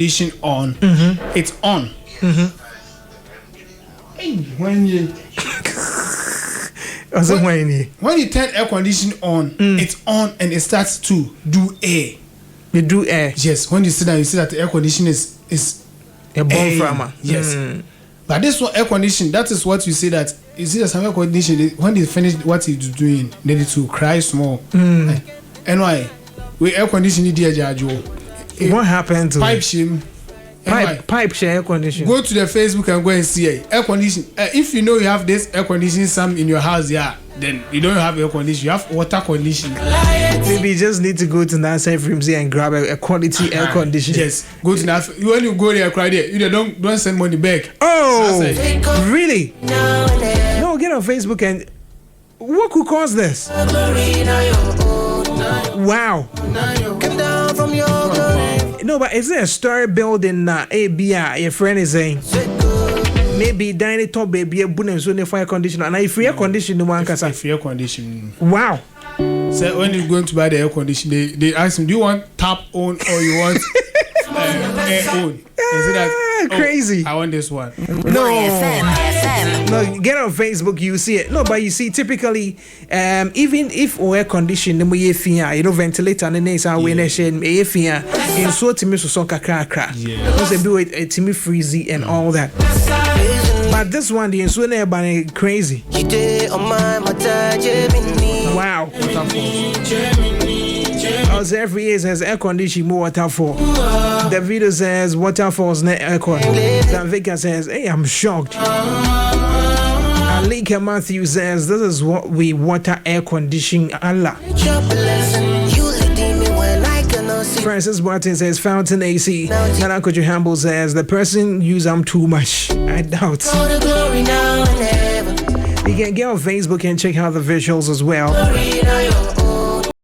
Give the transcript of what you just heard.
condition on, it's on. When you when you turn air condition on, it's on and it starts to do air. You do air. Yes, when you sit down, you see that the air condition is a bomb farmer. Yes. But this one air condition, that is what you say that you see that some air condition when they finish what it's doing, they need to cry small. And why? We air conditioning the what happened to pipe shim? Pipe share air condition. Go to the Facebook and go and see air condition. If you know you have this air conditioning some in your house, then you don't have air condition. You have water condition. Maybe you just need to go to Nancy Frimsey and grab a quality air condition. Yes, go to that. When you go there, cry there. You don't send money back. Oh, really? No, get on Facebook and what could cause this? Wow. No, but is there a story building your friend is saying maybe dining top baby a bonus on the fire conditioner and if air conditioner one can say air condition. Wow. So when you're going to buy the air conditioner, they ask him, do you want tap on or you want air on? Is it that crazy? I want this one. No, get on Facebook, you see it. No, but you see, typically, even if air condition, you know, ventilator and the names are when they in so to me so crack. Because they do it to me freezy and all that. But this one, the insane air crazy. Wow. As every year says air conditioning more waterfall. The video says waterfalls net aircon. Zanvika says, hey, I'm shocked. Alika Matthew says this is what we water air conditioning Allah. Francis Martin says fountain AC. Nana Kojo Hamble says the person use them too much. I doubt. You can get on Facebook and check out the visuals as well.